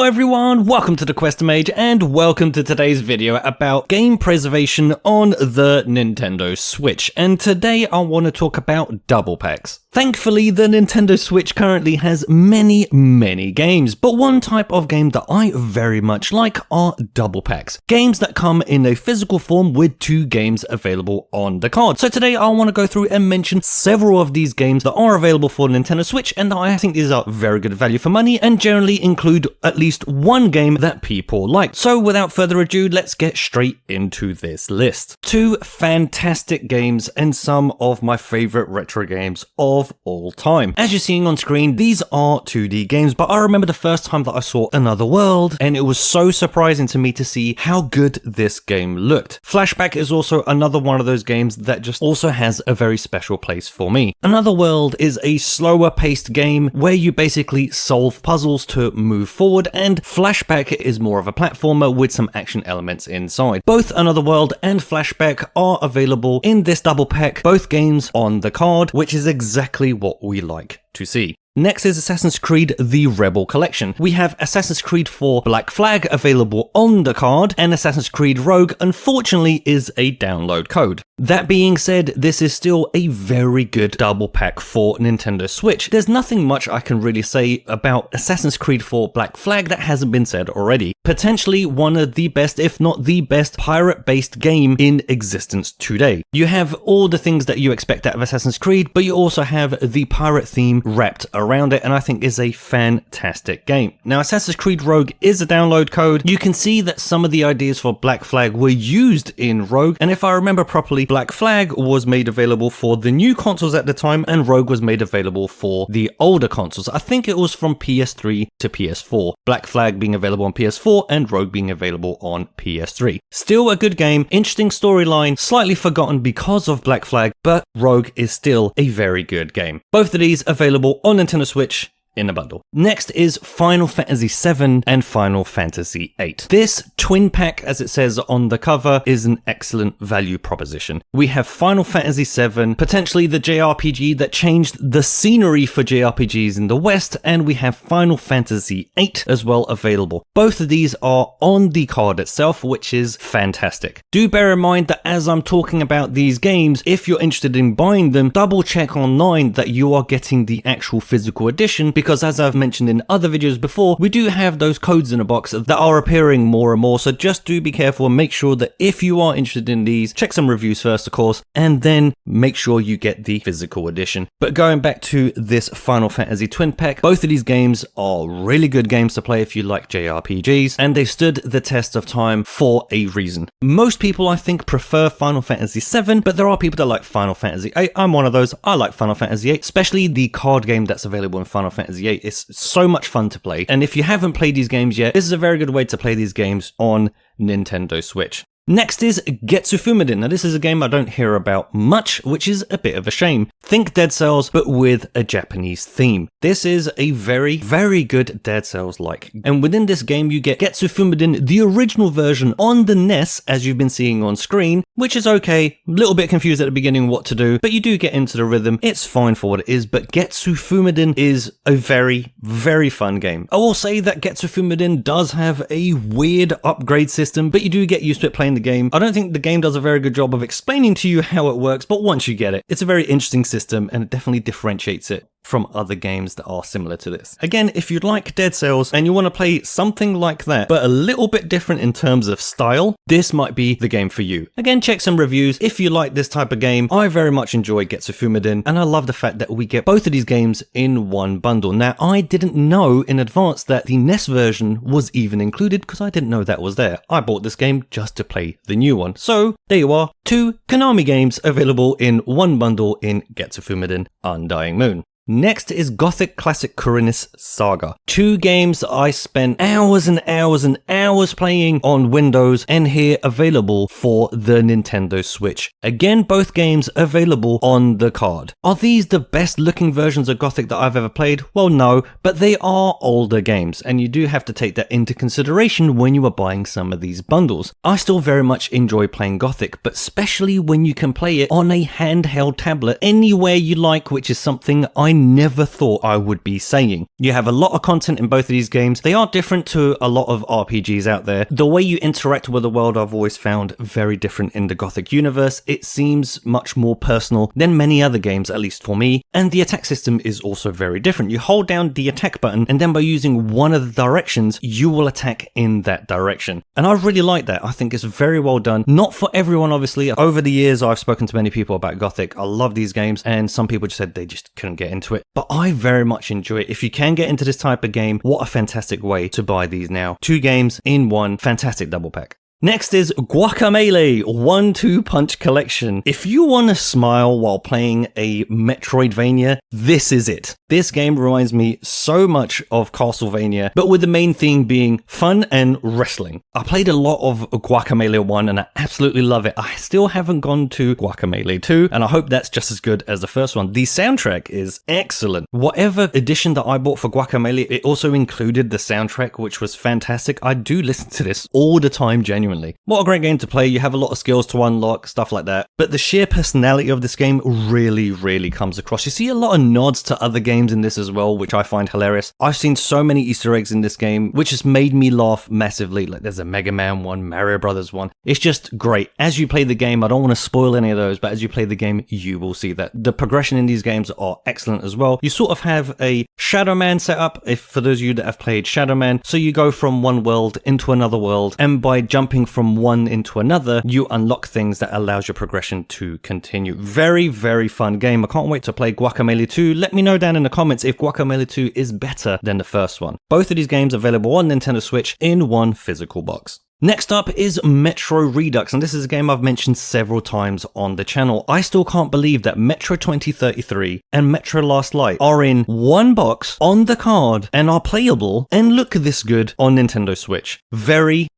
Hello everyone, welcome to the QuesterMage and welcome to today's video about game preservation on the Nintendo Switch. And today I want to talk about double packs. Thankfully, the Nintendo Switch currently has many games, but one type of game that I very much like are double packs. Games that come in a physical form with 2 games available on the card. So today I want to go through and mention several of these games that are available for Nintendo Switch, and I think these are very good value for money and generally include at least one game that people like. So without further ado, let's get straight into this list. 2 fantastic games and some of my favorite retro games of all time. As you're seeing on screen, these are 2D games, but I remember the first time that I saw Another World, and it was so surprising to me to see how good this game looked. Flashback is also another one of those games that just also has a very special place for me. Another World is a slower paced game where you basically solve puzzles to move forward, and Flashback is more of a platformer with some action elements inside. Both Another World and Flashback are available in this double pack, both games on the card, which is exactly what we like to see. Next is Assassin's Creed The Rebel Collection. We have Assassin's Creed 4 Black Flag available on the card, and Assassin's Creed Rogue unfortunately is a download code. That being said, this is still a very good double pack for Nintendo Switch. There's nothing much I can really say about Assassin's Creed 4 Black Flag that hasn't been said already. Potentially one of the best, if not the best, pirate-based game in existence today. You have all the things that you expect out of Assassin's Creed, but you also have the pirate theme wrapped around it, and I think is a fantastic game. Now, Assassin's Creed Rogue is a download code. You can see that some of the ideas for Black Flag were used in Rogue, and if I remember properly, Black Flag was made available for the new consoles at the time, and Rogue was made available for the older consoles. I think it was from PS3 to PS4. Black Flag being available on PS4 and Rogue being available on PS3. Still a good game, interesting storyline, slightly forgotten because of Black Flag, but Rogue is still a very good game. Both of these available on Nintendo Switch in a bundle. Next is Final Fantasy VII and Final Fantasy VIII. This twin pack, as it says on the cover, is an excellent value proposition. We have Final Fantasy VII, potentially the JRPG that changed the scenery for JRPGs in the West, and we have Final Fantasy VIII as well available. Both of these are on the card itself, which is fantastic. Do bear in mind that as I'm talking about these games, if you're interested in buying them, double check online that you are getting the actual physical edition, because as I've mentioned in other videos before, we do have those codes in a box that are appearing more and more, so just do be careful and make sure that if you are interested in these, check some reviews first of course, and then make sure you get the physical edition. But going back to this Final Fantasy twin pack, both of these games are really good games to play if you like JRPGs, and they've stood the test of time for a reason. Most people I think prefer Final Fantasy VII, but there are people that like Final Fantasy VIII. I'm one of those. I like Final Fantasy VIII, especially the card game that's available in Final Fantasy VIII. It's so much fun to play, and if you haven't played these games yet, this is a very good way to play these games on Nintendo Switch. Next is Getsufumaden. Now this is a game I don't hear about much, which is a bit of a shame. Think Dead Cells, but with a Japanese theme. This is a very good Dead Cells-like. And within this game, you get Getsufumaden, the original version on the NES, as you've been seeing on screen, which is okay. A little bit confused at the beginning what to do, but you do get into the rhythm. It's fine for what it is, but Getsufumaden is a very fun game. I will say that Getsufumaden does have a weird upgrade system, but you do get used to it playing the game. I don't think the game does a very good job of explaining to you how it works, but once you get it, it's a very interesting system and it definitely differentiates it from other games that are similar to this. Again, if you like Dead Cells and you want to play something like that, but a little bit different in terms of style, this might be the game for you. Again, check some reviews. If you like this type of game, I very much enjoy Getsufumaden, and I love the fact that we get both of these games in one bundle. Now, I didn't know in advance that the NES version was even included, because I didn't know that was there. I bought this game just to play the new one. So, there you are, 2 Konami games available in one bundle in Getsufumaden Undying Moon. Next is Gothic Classic Kurin's Saga. 2 games I spent hours and hours playing on Windows, and here available for the Nintendo Switch. Again, both games available on the card. Are these the best looking versions of Gothic that I've ever played? Well, no, but they are older games, and you do have to take that into consideration when you are buying some of these bundles. I still very much enjoy playing Gothic, but especially when you can play it on a handheld tablet anywhere you like, which is something I I never thought I would be saying. You have a lot of content in both of these games. They are different to a lot of RPGs out there. The way you interact with the world I've always found very different in the Gothic universe. It seems much more personal than many other games, at least for me, and the attack system is also very different. You hold down the attack button and then by using one of the directions, you will attack in that direction. And I really like that. I think it's very well done. Not for everyone, obviously. Over the years, I've spoken to many people about Gothic. I love these games, and some people just said they just couldn't get into it. But I very much enjoy it. If you can get into this type of game, what a fantastic way to buy these now. 2 games in one, fantastic double pack. Next is Guacamelee 1-2 Punch Collection. If you want to smile while playing a Metroidvania, this is it. This game reminds me so much of Castlevania, but with the main theme being fun and wrestling. I played a lot of Guacamelee 1 and I absolutely love it. I still haven't gone to Guacamelee 2 and I hope that's just as good as the first one. The soundtrack is excellent. Whatever edition that I bought for Guacamelee, it also included the soundtrack, which was fantastic. I do listen to this all the time, genuinely. What a great game to play. You have a lot of skills to unlock, stuff like that. But the sheer personality of this game really comes across. You see a lot of nods to other games in this as well, which I find hilarious. I've seen so many Easter eggs in this game, which has made me laugh massively. Like there's a Mega Man one, Mario Brothers one. It's just great. As you play the game, I don't want to spoil any of those, but as you play the game, you will see that. The progression in these games are excellent as well. You sort of have a Shadow Man setup, if for those of you that have played Shadow Man. So you go from one world into another world, and by jumping from one into another, you unlock things that allows your progression to continue. Very fun game. I can't wait to play Guacamelee 2. Let me know down in the comments if Guacamelee 2 is better than the first one. Both of these games available on Nintendo Switch in one physical box. Next up is Metro Redux, and this is a game I've mentioned several times on the channel. I still can't believe that Metro 2033 and Metro Last Light are in one box on the card and are playable and look this good on Nintendo Switch. Very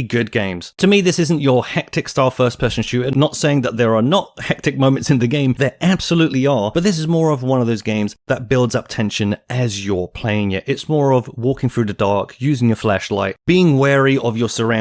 good games. To me, this isn't your hectic style first-person shooter. Not saying that there are not hectic moments in the game, there absolutely are, but this is more of one of those games that builds up tension as you're playing it. It's more of walking through the dark, using your flashlight, being wary of your surroundings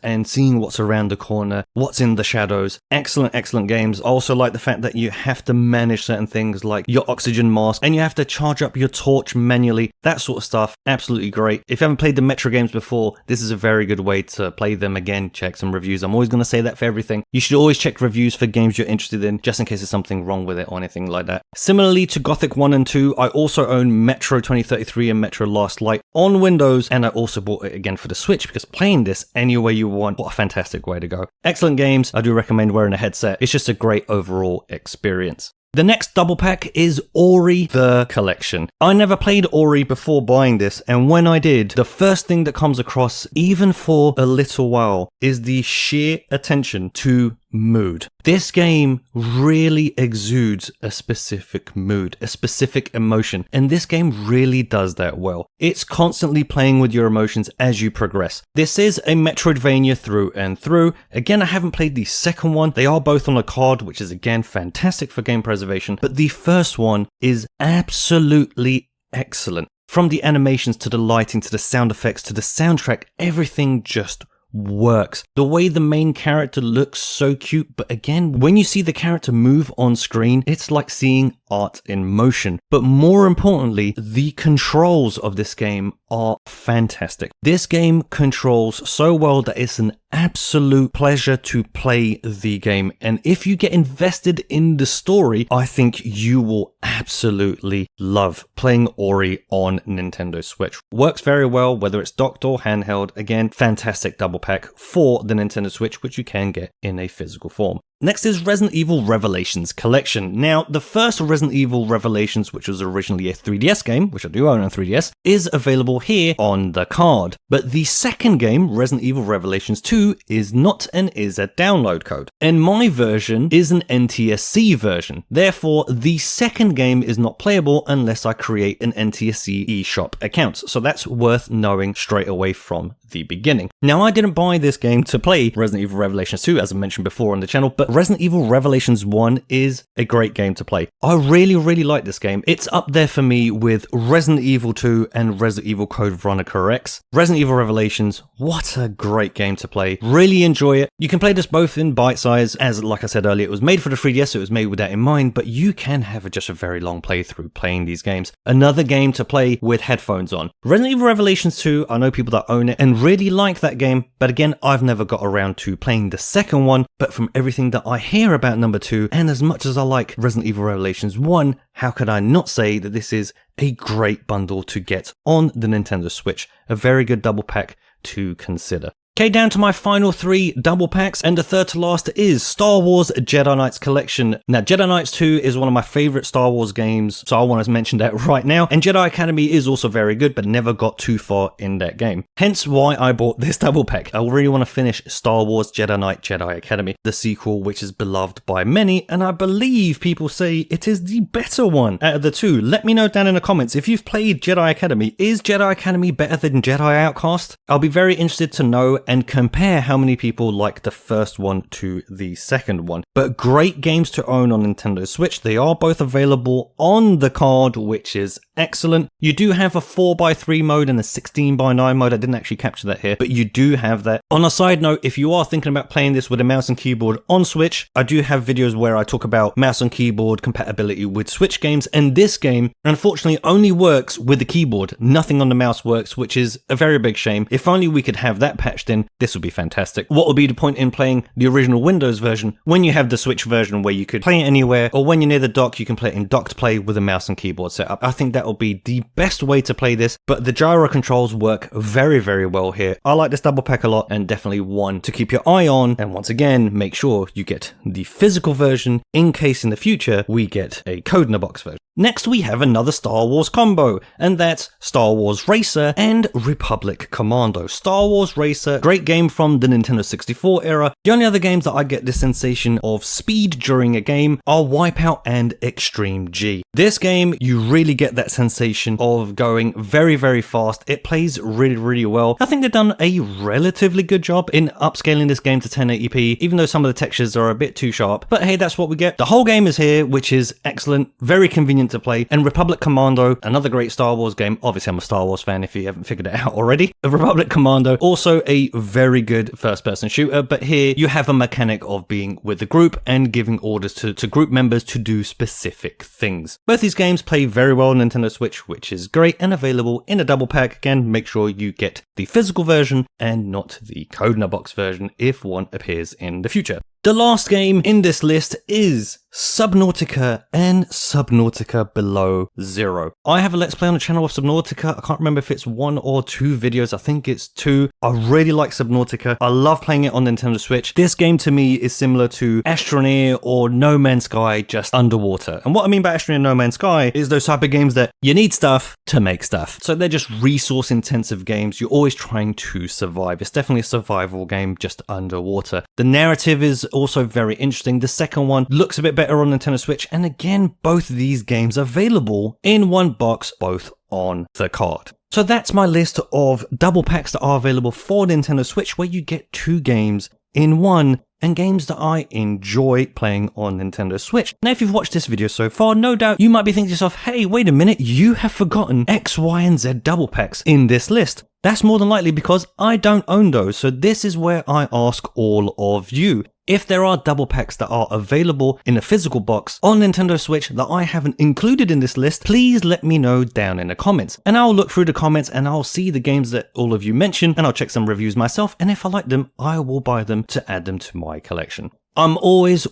and seeing what's around the corner, what's in the shadows. Excellent games. I also like the fact that you have to manage certain things like your oxygen mask and you have to charge up your torch manually, that sort of stuff. Absolutely great. If you haven't played the Metro games before, this is a very good way to play them again. Check some reviews. I'm always going to say that for everything. You should always check reviews for games you're interested in, just in case there's something wrong with it or anything like that. Similarly to Gothic 1 and 2, I also own Metro 2033 and Metro Last Light on Windows, and I also bought it again for the Switch because playing this any way you want, what a fantastic way to go. Excellent games. I do recommend wearing a headset. It's just a great overall experience. The next double pack is Ori The Collection. I never played Ori before buying this, and when I did, the first thing that comes across, even for a little while, is the sheer attention to mood. This game really exudes a specific mood, a specific emotion, and this game really does that well. It's constantly playing with your emotions as you progress. This is a Metroidvania through and through. Again, I haven't played the second one. They are both on a card, which is again fantastic for game preservation, but the first one is absolutely excellent. From the animations to the lighting to the sound effects to the soundtrack, everything just works. The way the main character looks so cute, but again, when you see the character move on screen, it's like seeing art in motion. But more importantly, the controls of this game are fantastic. This game controls so well that it's an absolute pleasure to play the game, and if you get invested in the story, I think you will absolutely love playing Ori on Nintendo Switch. Works very well whether it's docked or handheld. Again, fantastic double pack for the Nintendo Switch, which you can get in a physical form. Next is Resident Evil Revelations Collection. Now, the first Resident Evil Revelations, which was originally a 3DS game, which I do own on 3DS, is available here on the card. But the second game, Resident Evil Revelations 2, is not and is a download code. And my version is an NTSC version. Therefore, the second game is not playable unless I create an NTSC eShop account. So that's worth knowing straight away from the beginning. Now, I didn't buy this game to play Resident Evil Revelations 2, as I mentioned before on the channel, but Resident Evil Revelations 1 is a great game to play. I really like this game. It's up there for me with Resident Evil 2 and Resident Evil Code Veronica X. Resident Evil Revelations, what a great game to play. Really enjoy it. You can play this both in bite size, as like I said earlier, it was made for the 3DS, so it was made with that in mind, but you can have just a very long playthrough playing these games. Another game to play with headphones on. Resident Evil Revelations 2, I know people that own it and really like that game, but again, I've never got around to playing the second one, but from everything that I hear about number 2, and as much as I like Resident Evil Revelations 1, how could I not say that this is a great bundle to get on the Nintendo Switch? A very good double pack to consider. Okay, down to my final 3 double packs, and the third to last is Star Wars Jedi Knights Collection. Now, Jedi Knights 2 is one of my favorite Star Wars games, so I want to mention that right now. And Jedi Academy is also very good, but never got too far in that game. Hence why I bought this double pack. I really want to finish Star Wars Jedi Knight Jedi Academy, the sequel which is beloved by many, and I believe people say it is the better one out of the two. Let me know down in the comments if you've played Jedi Academy. Is Jedi Academy better than Jedi Outcast? I'll be very interested to know and compare how many people like the first one to the second one. But great games to own on Nintendo Switch. They are both available on the card, which is excellent. You do have a 4x3 mode and a 16x9 mode. I didn't actually capture that here, but you do have that. On a side note, if you are thinking about playing this with a mouse and keyboard on Switch, I do have videos where I talk about mouse and keyboard compatibility with Switch games, and this game unfortunately only works with the keyboard. Nothing on the mouse works, which is a very big shame. If only we could have that patched in, this would be fantastic. What would be the point in playing the original Windows version when you have the Switch version where you could play it anywhere, or when you're near the dock, you can play it in docked play with a mouse and keyboard setup. I think that will be the best way to play this, but the gyro controls work very well here. I like this double pack a lot, and definitely one to keep your eye on, and once again, make sure you get the physical version in case in the future we get a code in the box version. Next, we have another Star Wars combo, and that's Star Wars Racer and Republic Commando. Star Wars Racer, great game from the Nintendo 64 era. The only other games that I get this sensation of speed during a game are Wipeout and Extreme G. This game, you really get that sensation of going very fast. It plays really well. I think they've done a relatively good job in upscaling this game to 1080p, even though some of the textures are a bit too sharp. But hey, that's what we get. The whole game is here, which is excellent, very convenient to play. And Republic Commando, another great Star Wars game. Obviously, I'm a Star Wars fan if you haven't figured it out already. Republic Commando, also a very good first-person shooter, but here you have a mechanic of being with the group and giving orders to group members to do specific things. Both these games play very well on Nintendo Switch, which is great, and available in a double pack. Again, make sure you get the physical version and not the code in a box version if one appears in the future. The last game in this list is Subnautica and Subnautica Below Zero. I have a Let's Play on the channel of Subnautica. I can't remember if it's 1 or 2 videos. I think it's 2. I really like Subnautica. I love playing it on Nintendo Switch. This game to me is similar to Astroneer or No Man's Sky, just underwater. And what I mean by Astroneer and No Man's Sky is those type of games that you need stuff to make stuff. So they're just resource intensive games. You're always trying to survive. It's definitely a survival game, just underwater. The narrative is also very interesting. The second one looks a bit better on Nintendo Switch, and again, both of these games available in one box, both on the card. So that's my list of double packs that are available for Nintendo Switch, where you get 2 games in one, and games that I enjoy playing on Nintendo Switch. Now, if you've watched this video so far, no doubt you might be thinking to yourself, hey, wait a minute, you have forgotten X, Y, and Z double packs in this list. That's more than likely because I don't own those, so this is where I ask all of you. If there are double packs that are available in a physical box on Nintendo Switch that I haven't included in this list, please let me know down in the comments. And I'll look through the comments and I'll see the games that all of you mention, and I'll check some reviews myself, and if I like them, I will buy them to add them to my collection. I'm always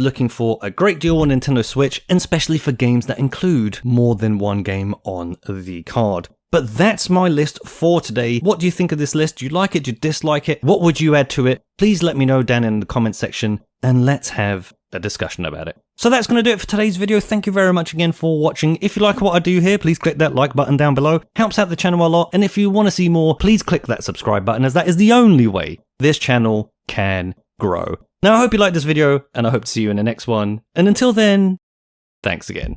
looking for a great deal on Nintendo Switch, and especially for games that include more than one game on the card. But that's my list for today. What do you think of this list? Do you like it? Do you dislike it? What would you add to it? Please let me know down in the comment section, and let's have a discussion about it. So that's going to do it for today's video. Thank you very much again for watching. If you like what I do here, please click that like button down below. Helps out the channel a lot. And if you want to see more, please click that subscribe button, as that is the only way this channel can grow. Now, I hope you liked this video, and I hope to see you in the next one. And until then, thanks again.